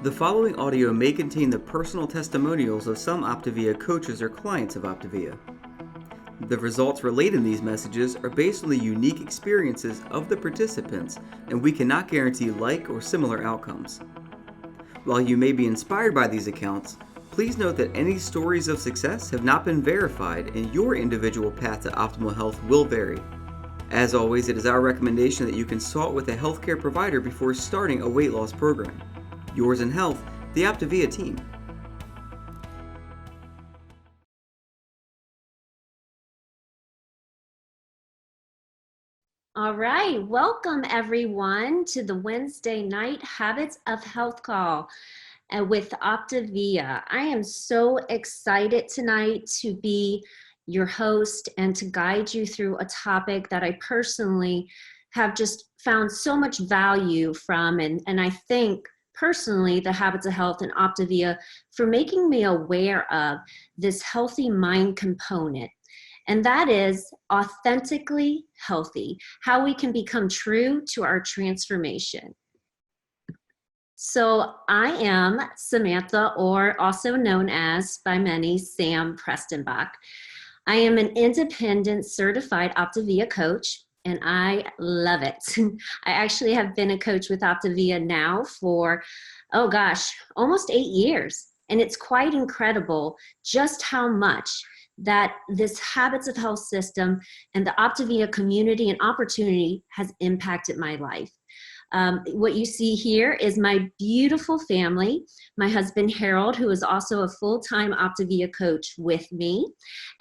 The following audio may contain the personal testimonials of some OPTAVIA coaches or clients of OPTAVIA. The results relayed in these messages are based on the unique experiences of the participants, and we cannot guarantee like or similar outcomes. While you may be inspired by these accounts, please note that any stories of success have not been verified and your individual path to optimal health will vary. As always, it is our recommendation that you consult with a healthcare provider before starting a weight loss program. Yours in health, the OPTAVIA team. All right, welcome everyone to the Wednesday night Habits of Health call with OPTAVIA. I am so excited tonight to be your host and to guide you through a topic that I personally have just found so much value from, and I think personally the Habits of Health and OPTAVIA for making me aware of this healthy mind component. And that is authentically healthy, how we can become true to our transformation. So I am Samantha, or also known as by many, Sam Prestenbach. I am an independent certified OPTAVIA coach, and I love it. I actually have been a coach with OPTAVIA now for, almost 8 years. And it's quite incredible just how much that this Habits of Health system and the OPTAVIA community and opportunity has impacted my life. What you see here is my beautiful family, my husband Harold, who is also a full-time OPTAVIA coach with me,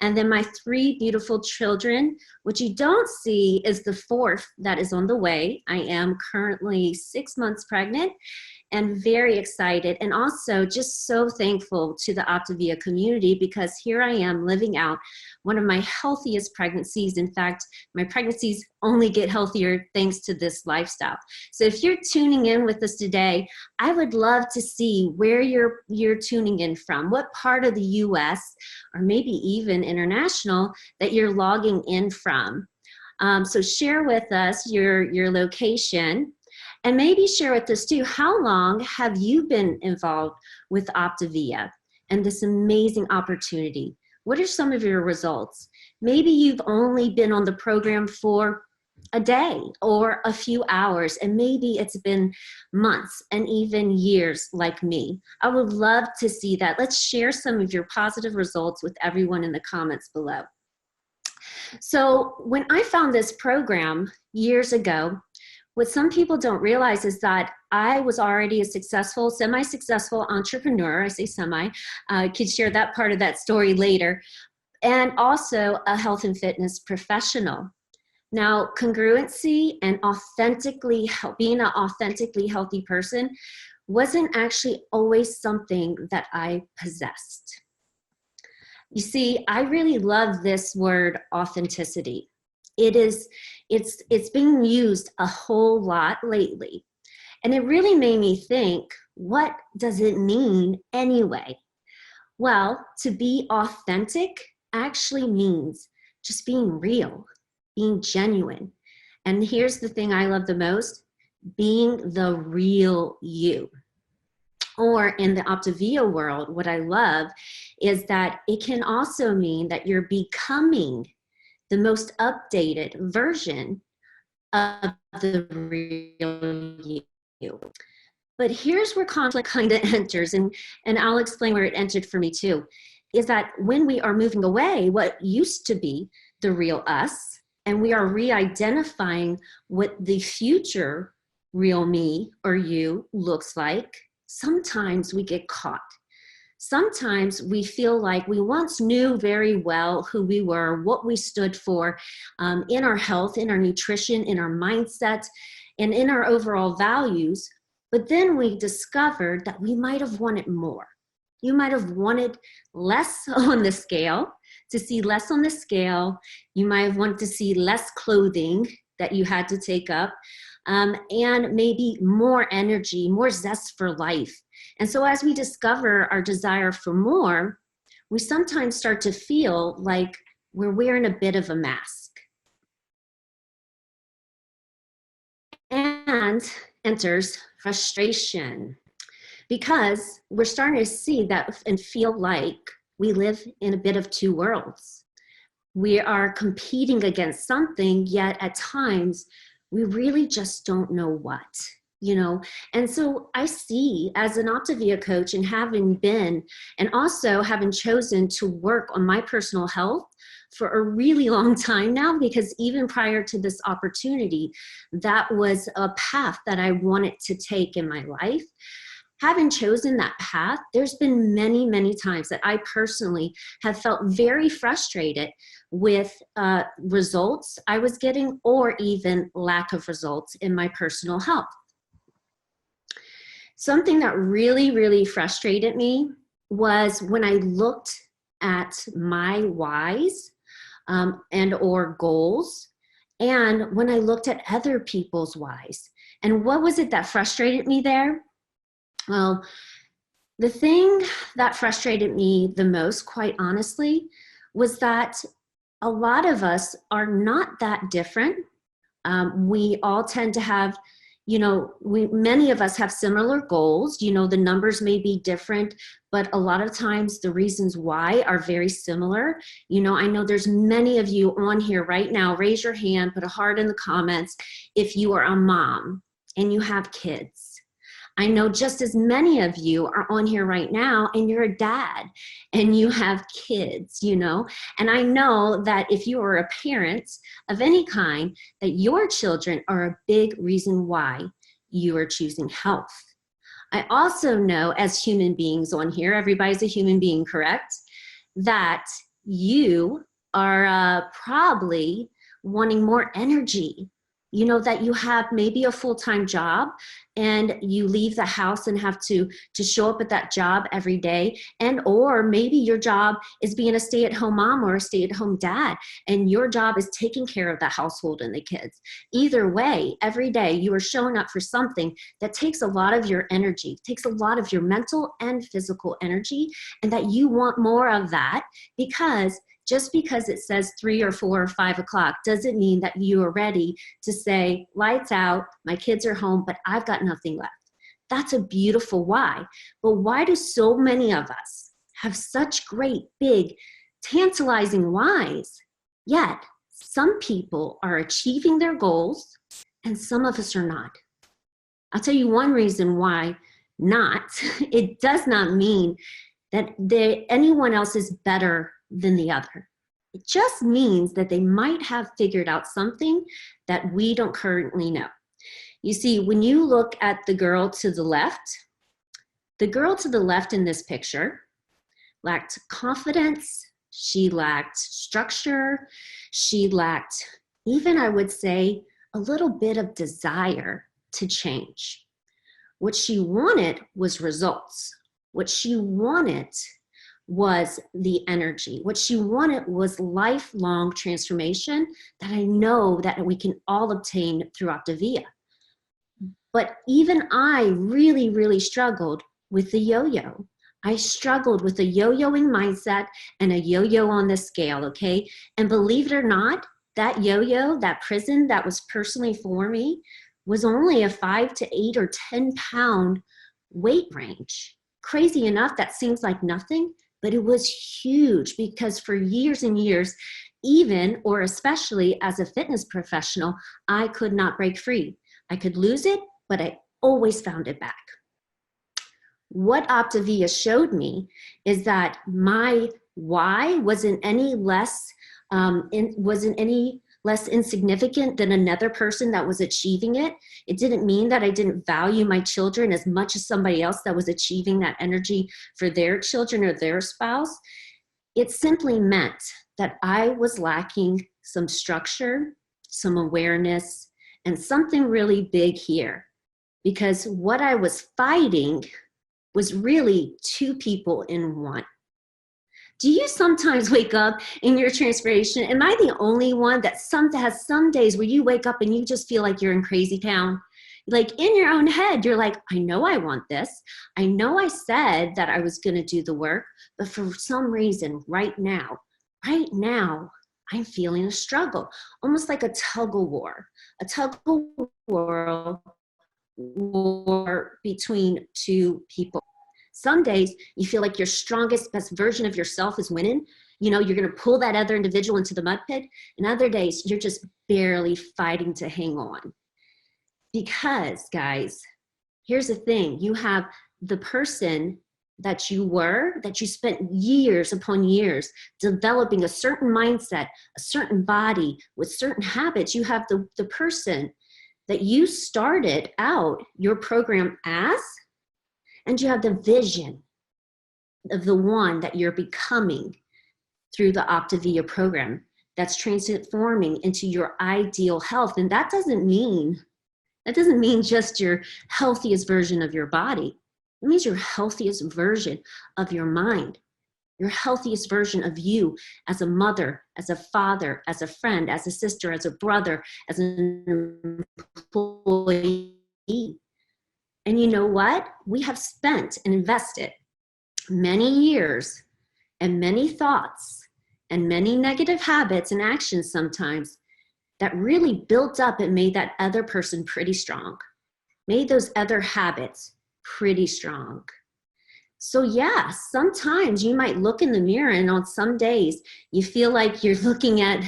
and then my 3 beautiful children. What you don't see is the 4th that is on the way. I am currently 6 months pregnant and very excited, and also just so thankful to the OPTAVIA community, because here I am living out one of my healthiest pregnancies. In fact, my pregnancies only get healthier thanks to this lifestyle. So if you're tuning in with us today, I would love to see where you're tuning in from, what part of the US or maybe even international that you're logging in from. So share with us your location. And maybe share with us too, how long have you been involved with OPTAVIA and this amazing opportunity? What are some of your results? Maybe you've only been on the program for a day or a few hours, and maybe it's been months and even years like me. I would love to see that. Let's share some of your positive results with everyone in the comments below. So when I found this program years ago, what some people don't realize is that I was already a successful, semi-successful entrepreneur. I say semi. I could share that part of that story later. And also a health and fitness professional. Now, congruency and being an authentically healthy person wasn't actually always something that I possessed. You see, I really love this word authenticity. It's being used a whole lot lately. And it really made me think, what does it mean anyway? Well, to be authentic actually means just being real, being genuine. And here's the thing I love the most, being the real you. Or in the OPTAVIA world, what I love is that it can also mean that you're becoming the most updated version of the real you. But here's where conflict kind of enters, and I'll explain where it entered for me too, is that when we are moving away what used to be the real us, and we are re-identifying what the future real me or you looks like, sometimes we get caught. Sometimes we feel like we once knew very well who we were, what we stood for in our health, in our nutrition, in our mindset, and in our overall values. But then we discovered that we might have wanted more. You might have wanted less on the scale, to see less on the scale. You might have wanted to see less clothing that you had to take up, and maybe more energy, more zest for life. And so as we discover our desire for more, we sometimes start to feel like we're wearing a bit of a mask. And enters frustration. because we're starting to see that and feel like we live in a bit of two worlds. We are competing against something, yet at times we really just don't know what, you know? And so I see, as an OPTAVIA coach, and having been, and also having chosen to work on my personal health for a really long time now, because even prior to this opportunity, that was a path that I wanted to take in my life. Having chosen that path, there's been many, many times that I personally have felt very frustrated with results I was getting, or even lack of results in my personal health. Something that really, really frustrated me was when I looked at my whys and or goals, and when I looked at other people's whys. And what was it that frustrated me there? Well, the thing that frustrated me the most, quite honestly, was that a lot of us are not that different. We all tend to have, you know, many of us have similar goals. You know, the numbers may be different, but a lot of times the reasons why are very similar. You know, I know there's many of you on here right now. Raise your hand, put a heart in the comments if you are a mom and you have kids. I know just as many of you are on here right now and you're a dad and you have kids, you know, and I know that if you are a parent of any kind, that your children are a big reason why you are choosing health. I also know, as human beings on here, everybody's a human being, correct? That you are probably wanting more energy. You know, that you have maybe a full-time job and you leave the house and have to show up at that job every day, and or maybe your job is being a stay-at-home mom or a stay-at-home dad, and your job is taking care of the household and the kids. Either way, every day you are showing up for something that takes a lot of your energy, takes a lot of your mental and physical energy, and that you want more of that, because just because it says 3 or 4 or 5 o'clock doesn't mean that you are ready to say, lights out, my kids are home, but I've got nothing left. That's a beautiful why. But why do so many of us have such great, big, tantalizing whys? Yet some people are achieving their goals and some of us are not. I'll tell you one reason why not. It does not mean that anyone else is better than the other. It just means that they might have figured out something that we don't currently know. You see, when you look at the girl to the left in this picture lacked confidence, she lacked structure, she lacked even, I would say, a little bit of desire to change. What she wanted was results. What she wanted was the energy. What she wanted was lifelong transformation that I know that we can all obtain through OPTAVIA. But even I really, really struggled with the yo-yo. I struggled with a yo-yoing mindset and a yo-yo on the scale, okay? And believe it or not, that yo-yo, that prison that was personally for me, was only a 5 to 8 or 10 pound weight range. Crazy enough, that seems like nothing, but it was huge, because for years and years, even or especially as a fitness professional, I could not break free. I could lose it, but I always found it back. What OPTAVIA showed me is that my why wasn't any less insignificant than another person that was achieving it. It didn't mean that I didn't value my children as much as somebody else that was achieving that energy for their children or their spouse. It simply meant that I was lacking some structure, some awareness, and something really big here. Because what I was fighting was really two people in one. Do you sometimes wake up in your transformation? Am I the only one that has some days where you wake up and you just feel like you're in crazy town? Like in your own head, you're like, I know I want this. I know I said that I was going to do the work, but for some reason right now, I'm feeling a struggle, almost like a tug of war or between two people. Some days you feel like your strongest, best version of yourself is winning. You know, you're going to pull that other individual into the mud pit. And other days you're just barely fighting to hang on. Because, guys, here's the thing. You have the person that you were, that you spent years upon years developing a certain mindset, a certain body with certain habits. You have the person that you started out your program as, and you have the vision of the one that you're becoming through the OPTAVIA program that's transforming into your ideal health. And that doesn't mean just your healthiest version of your body. It means your healthiest version of your mind, your healthiest version of you as a mother, as a father, as a friend, as a sister, as a brother, as an employee. And you know what? We have spent and invested many years and many thoughts and many negative habits and actions sometimes that really built up and made that other person pretty strong, made those other habits pretty strong. So yeah, sometimes you might look in the mirror and on some days you feel like you're looking at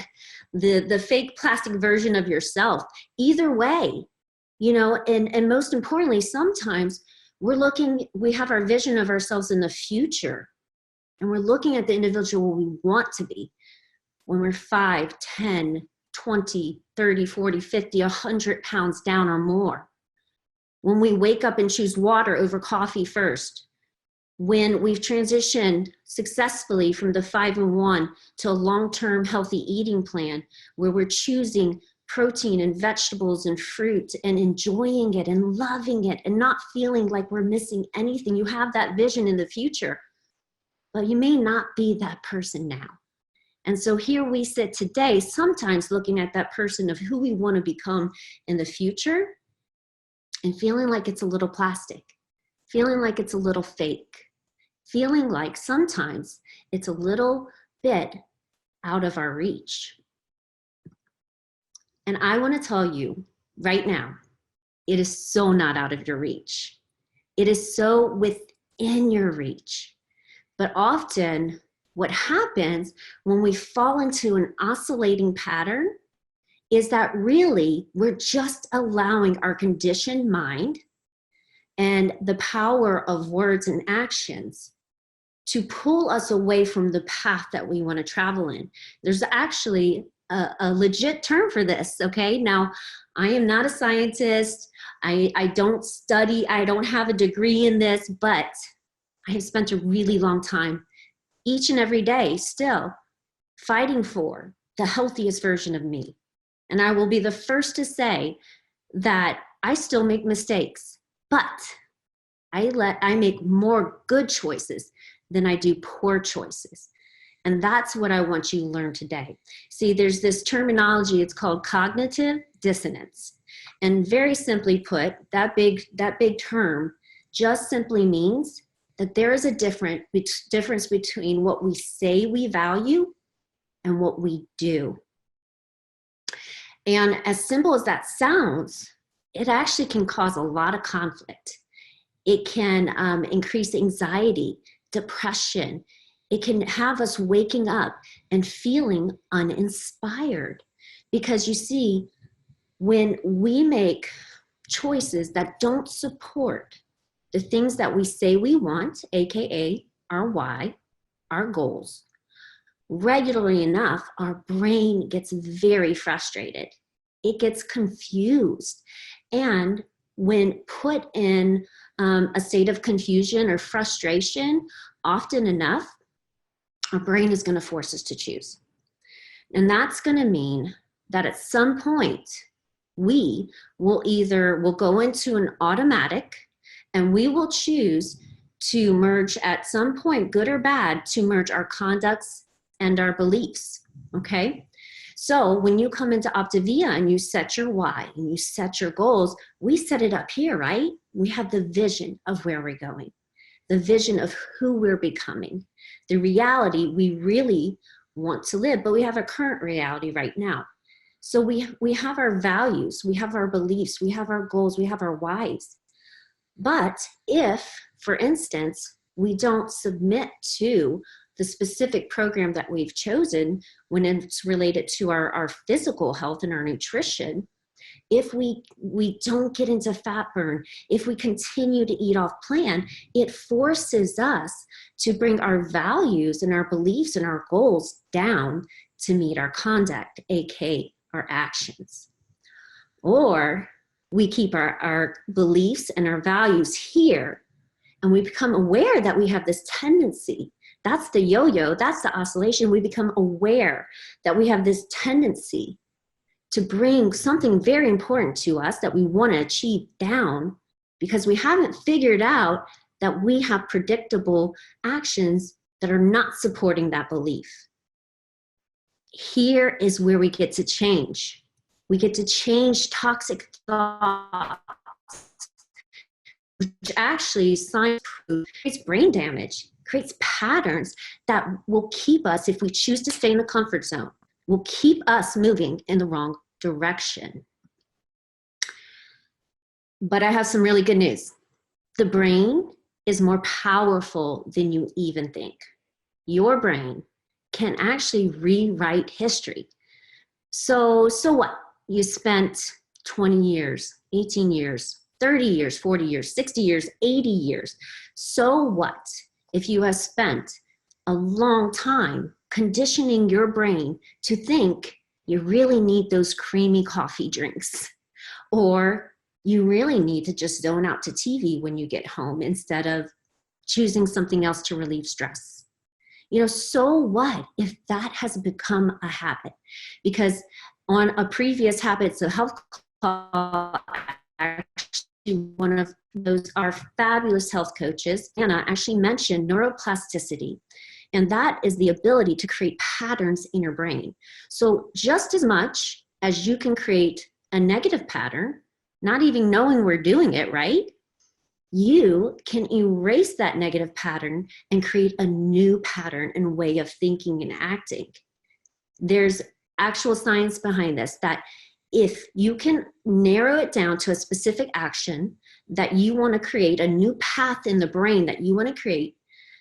the fake plastic version of yourself. Either way, you know, and most importantly, sometimes we have our vision of ourselves in the future, and we're looking at the individual we want to be when we're 5, 10, 20, 30, 40, 50, 100 pounds down or more. When we wake up and choose water over coffee first. When we've transitioned successfully from the 5 and 1 to a long-term healthy eating plan where we're choosing protein and vegetables and fruit and enjoying it and loving it and not feeling like we're missing anything. You have that vision in the future, but you may not be that person now. And so here we sit today, sometimes looking at that person of who we want to become in the future and feeling like it's a little plastic, feeling like it's a little fake, feeling like sometimes it's a little bit out of our reach. And I want to tell you right now, it is so not out of your reach. It is so within your reach. But often what happens when we fall into an oscillating pattern is that really we're just allowing our conditioned mind and the power of words and actions to pull us away from the path that we want to travel in. There's actually a legit term for this, okay? Now, I am not a scientist. I don't study, I don't have a degree in this, but I have spent a really long time each and every day still fighting for the healthiest version of me. And I will be the first to say that I still make mistakes, but I make more good choices than I do poor choices. And that's what I want you to learn today. See, there's this terminology, it's called cognitive dissonance. And very simply put, that big term just simply means that there is a difference between what we say we value and what we do. And as simple as that sounds, it actually can cause a lot of conflict. It can increase anxiety, depression. It can have us waking up and feeling uninspired. Because you see, when we make choices that don't support the things that we say we want, AKA our why, our goals, regularly enough, our brain gets very frustrated. It gets confused. And when put in a state of confusion or frustration, often enough, our brain is going to force us to choose. And that's going to mean that at some point, we will go into an automatic, and we will choose to merge at some point, good or bad, to merge our conducts and our beliefs, okay? So when you come into OPTAVIA and you set your why and you set your goals, we set it up here, right? We have the vision of where we're going, the vision of who we're becoming, the reality we really want to live, but we have a current reality right now. So we have our values, we have our beliefs, we have our goals, we have our whys. But if, for instance, we don't submit to the specific program that we've chosen when it's related to our physical health and our nutrition, if we don't get into fat burn, if we continue to eat off plan, it forces us to bring our values and our beliefs and our goals down to meet our conduct, aka our actions. Or we keep our beliefs and our values here, and we become aware that we have this tendency. That's the yo-yo, that's the oscillation. We become aware that we have this tendency to bring something very important to us that we want to achieve down, because we haven't figured out that we have predictable actions that are not supporting that belief. Here is where we get to change. We get to change toxic thoughts, which actually science proves creates brain damage, creates patterns that will keep us, if we choose to stay in the comfort zone, will keep us moving in the wrong direction. But I have some really good news. The brain is more powerful than you even think. Your brain can actually rewrite history. So what? You spent 20 years, 18 years, 30 years, 40 years, 60 years, 80 years. So what if you have spent a long time conditioning your brain to think you really need those creamy coffee drinks, or you really need to just zone out to TV when you get home instead of choosing something else to relieve stress? You know, so what if that has become a habit? Because on a previous Habits of Health call, actually one of those, our fabulous health coaches, Anna, actually mentioned neuroplasticity. And that is the ability to create patterns in your brain. So just as much as you can create a negative pattern, not even knowing we're doing it, right? You can erase that negative pattern and create a new pattern and way of thinking and acting. There's actual science behind this, that if you can narrow it down to a specific action that you want to create, a new path in the brain that you want to create,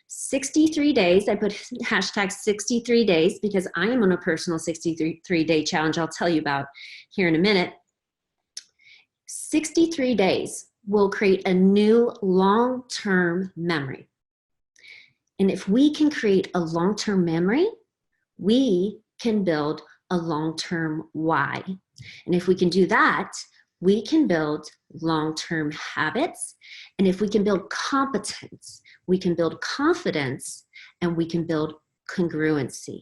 63 days, I put hashtag 63 days because I am on a personal 63-day challenge I'll tell you about here in a minute. 63 days will create a new long-term memory. And if we can create a long-term memory, we can build a long-term why. And if we can do that, we can build long-term habits. And if we can build competence, we can build confidence, and we can build congruency.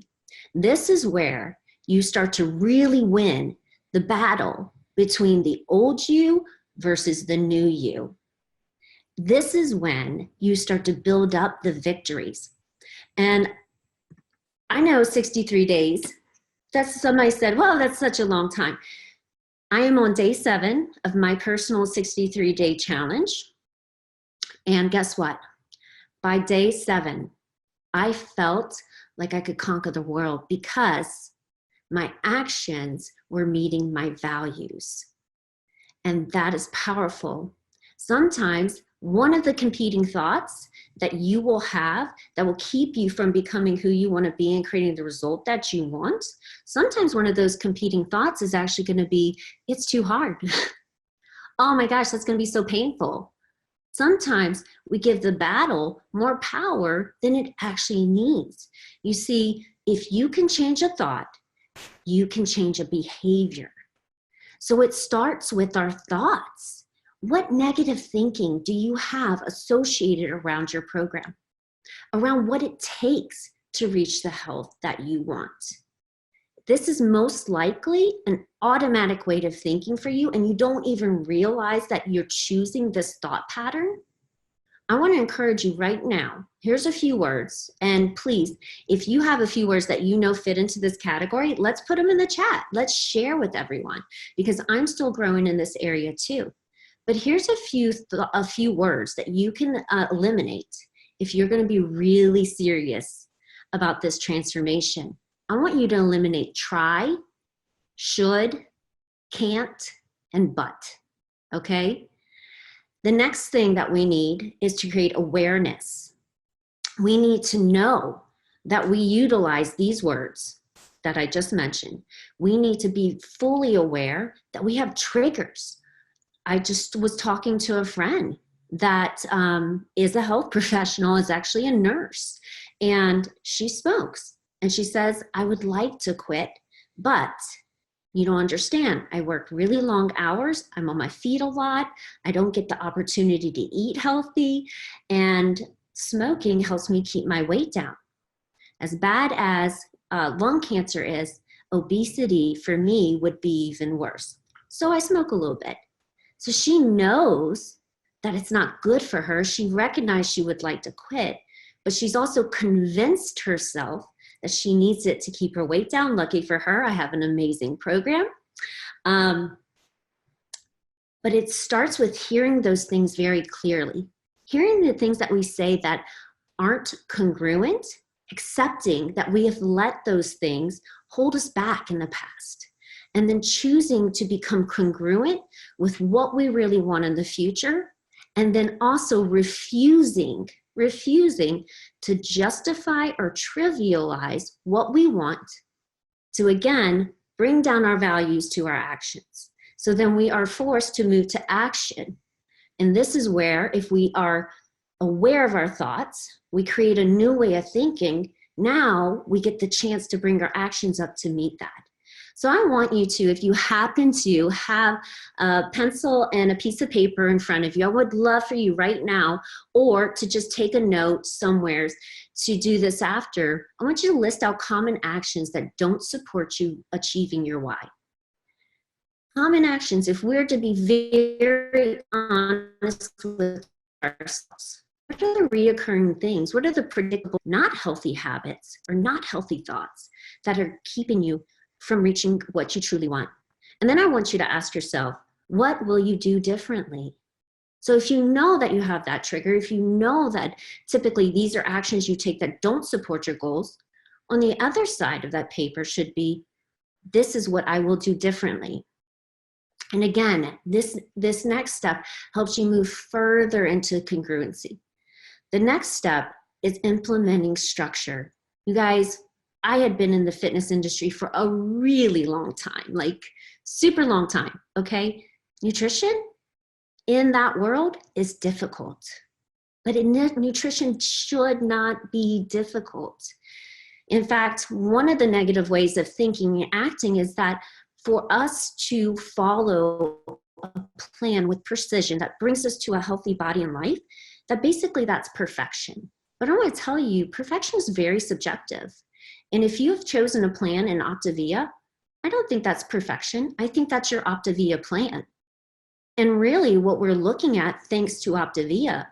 This is where you start to really win the battle between the old you versus the new you. This is when you start to build up the victories. And I know 63 days, that's, somebody said, well, that's such a long time. I am on day 7 of my personal 63-day challenge. And guess what? By day 7, I felt like I could conquer the world because my actions were meeting my values. And that is powerful. Sometimes one of the competing thoughts that you will have that will keep you from becoming who you want to be and creating the result that you want, sometimes one of those competing thoughts is actually going to be, it's too hard. Oh my gosh, that's going to be so painful. Sometimes we give the battle more power than it actually needs. You see, if you can change a thought, you can change a behavior. So it starts with our thoughts. What negative thinking do you have associated around your program, around what it takes to reach the health that you want? This is most likely an automatic way of thinking for you, and you don't even realize that you're choosing this thought pattern. I want to encourage you right now. Here's a few words, and please, if you have a few words that you know fit into this category, let's put them in the chat. Let's share with everyone, because I'm still growing in this area too. But here's a few words that you can eliminate if you're going to be really serious about this transformation. I want you to eliminate try, should, can't, and but, okay? The next thing that we need is to create awareness. We need to know that we utilize these words that I just mentioned. We need to be fully aware that we have triggers. I just was talking to a friend that is a health professional, is actually a nurse, and she smokes. And she says, I would like to quit, but you don't understand. I work really long hours. I'm on my feet a lot. I don't get the opportunity to eat healthy. And smoking helps me keep my weight down. As bad as lung cancer is, obesity for me would be even worse. So I smoke a little bit. So she knows that it's not good for her. She recognized she would like to quit, but she's also convinced herself that she needs it to keep her weight down. Lucky for her, I have an amazing program. But it starts with hearing those things very clearly. Hearing the things that we say that aren't congruent, accepting that we have let those things hold us back in the past, and then choosing to become congruent with what we really want in the future, and then also refusing to justify or trivialize what we want to, again, bring down our values to our actions. So then we are forced to move to action. And this is where, if we are aware of our thoughts, we create a new way of thinking. Now we get the chance to bring our actions up to meet that. So I want you to, if you happen to have a pencil and a piece of paper in front of you, I would love for you right now, or to just take a note somewhere to do this after. I want you to list out common actions that don't support you achieving your why. Common actions, if we're to be very honest with ourselves, what are the reoccurring things? What are the predictable, not healthy habits or not healthy thoughts that are keeping you from reaching what you truly want? And then I want you to ask yourself, what will you do differently? So if you know that you have that trigger, if you know that typically these are actions you take that don't support your goals, on the other side of that paper should be, this is what I will do differently. And again, this next step helps you move further into congruency. The next step is implementing structure. You guys, I had been in the fitness industry for a really long time, like super long time, okay? Nutrition in that world is difficult, but nutrition should not be difficult. In fact, one of the negative ways of thinking and acting is that for us to follow a plan with precision that brings us to a healthy body and life, that basically that's perfection. But I want to tell you, perfection is very subjective. And if you have chosen a plan in OPTAVIA, I don't think that's perfection. I think that's your OPTAVIA plan. And really what we're looking at, thanks to OPTAVIA,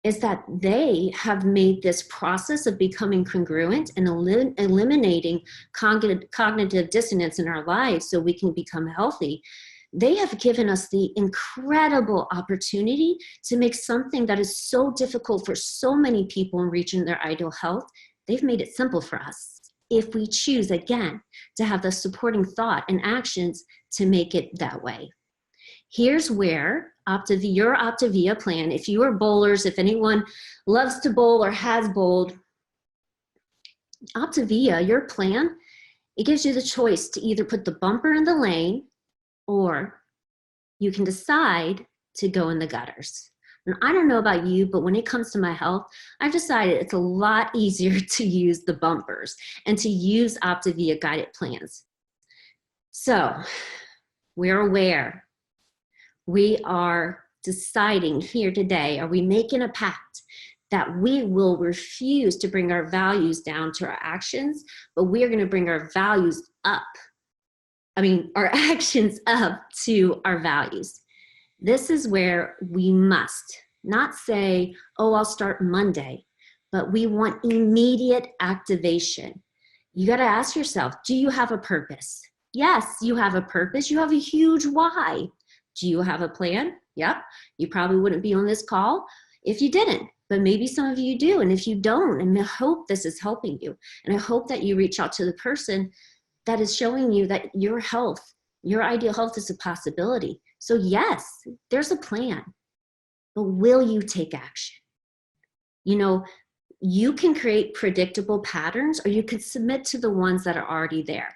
is that they have made this process of becoming congruent and eliminating cognitive dissonance in our lives so we can become healthy. They have given us the incredible opportunity to make something that is so difficult for so many people in reaching their ideal health. They've made it simple for us if we choose, again, to have the supporting thought and actions to make it that way. Here's where your OPTAVIA plan, if you are bowlers, if anyone loves to bowl or has bowled, OPTAVIA, your plan, it gives you the choice to either put the bumper in the lane or you can decide to go in the gutters. And I don't know about you, but when it comes to my health, I've decided it's a lot easier to use the bumpers and to use OPTAVIA guided plans. So we're aware. We are deciding here today, are we making a pact that we will refuse to bring our values down to our actions, but we are going to bring our values up. Our actions up to our values. This is where we must not say, oh, I'll start Monday, but we want immediate activation. You got to ask yourself, do you have a purpose? Yes, you have a purpose. You have a huge why. Do you have a plan? Yep. You probably wouldn't be on this call if you didn't, but maybe some of you do. And if you don't, and I hope this is helping you. And I hope that you reach out to the person that is showing you that your health, your ideal health is a possibility. So yes, there's a plan, but will you take action? You know, you can create predictable patterns, or you can submit to the ones that are already there.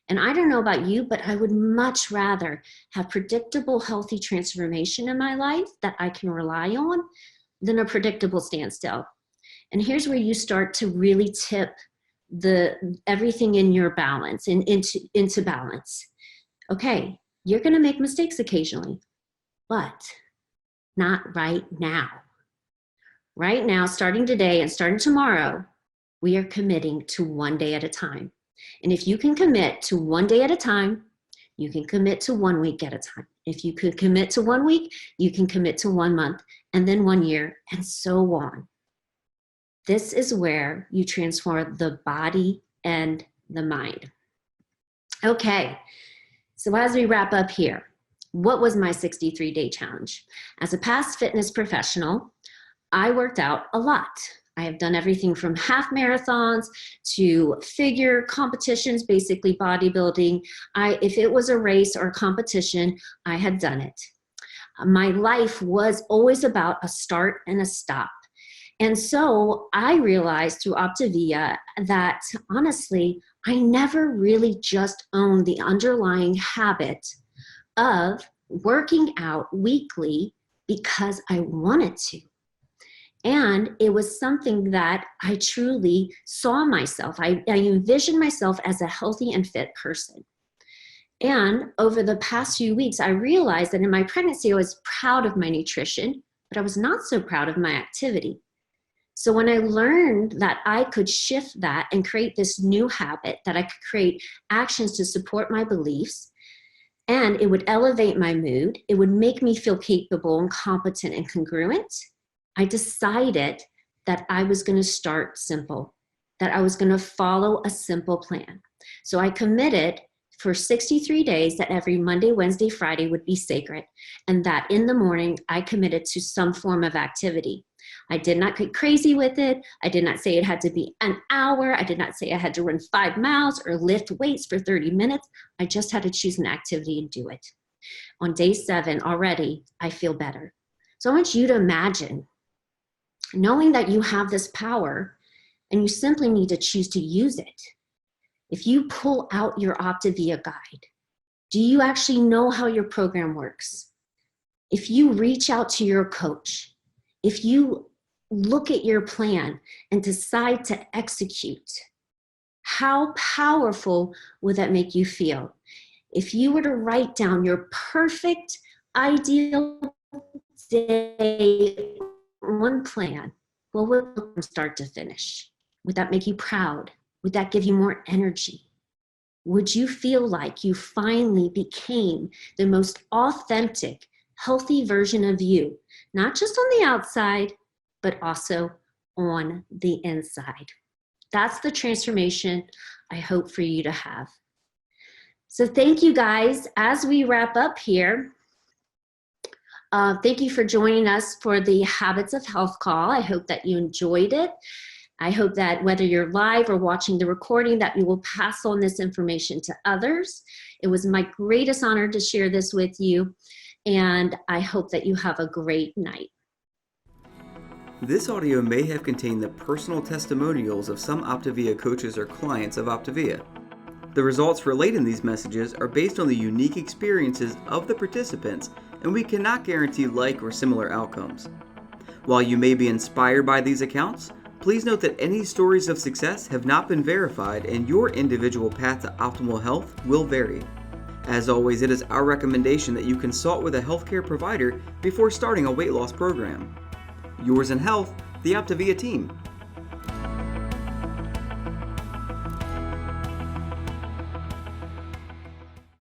And I don't know about you, but I would much rather have predictable, healthy transformation in my life that I can rely on than a predictable standstill. And here's where you start to really tip everything in your balance and into balance. Okay, you're going to make mistakes occasionally, but not right now. Right now, starting today and starting tomorrow, we are committing to one day at a time. And if you can commit to one day at a time, you can commit to 1 week at a time. If you could commit to 1 week, you can commit to 1 month, and then 1 year, and so on. This is where you transform the body and the mind. Okay, so as we wrap up here, what was my 63-day challenge? As a past fitness professional, I worked out a lot. I have done everything from half marathons to figure competitions, basically bodybuilding. If it was a race or a competition, I had done it. My life was always about a start and a stop. And so I realized through OPTAVIA that honestly, I never really just owned the underlying habit of working out weekly because I wanted to. And it was something that I truly saw myself. I envisioned myself as a healthy and fit person. And over the past few weeks, I realized that in my pregnancy, I was proud of my nutrition, but I was not so proud of my activity. So when I learned that I could shift that and create this new habit, that I could create actions to support my beliefs, and it would elevate my mood, it would make me feel capable and competent and congruent, I decided that I was going to start simple, that I was going to follow a simple plan. So I committed for 63 days that every Monday, Wednesday, Friday would be sacred, and that in the morning I committed to some form of activity. I did not get crazy with it. I did not say it had to be an hour. I did not say I had to run 5 miles or lift weights for 30 minutes. I just had to choose an activity and do it. On day 7 already, I feel better. So I want you to imagine knowing that you have this power and you simply need to choose to use it. If you pull out your OPTAVIA guide, do you actually know how your program works? If you reach out to your coach, if you look at your plan and decide to execute, how powerful would that make you feel? If you were to write down your perfect, ideal day on plan, what would it look from start to finish? Would that make you proud? Would that give you more energy? Would you feel like you finally became the most authentic, healthy version of you, not just on the outside, but also on the inside? That's the transformation I hope for you to have. So thank you guys. As we wrap up here, thank you for joining us for the Habits of Health call. I hope that you enjoyed it. I hope that whether you're live or watching the recording, that you will pass on this information to others. It was my greatest honor to share this with you, and I hope that you have a great night. This audio may have contained the personal testimonials of some OPTAVIA coaches or clients of OPTAVIA. The results relayed in these messages are based on the unique experiences of the participants, and we cannot guarantee like or similar outcomes. While you may be inspired by these accounts, please note that any stories of success have not been verified and your individual path to optimal health will vary. As always, it is our recommendation that you consult with a healthcare provider before starting a weight loss program. Yours in health, the OPTAVIA team.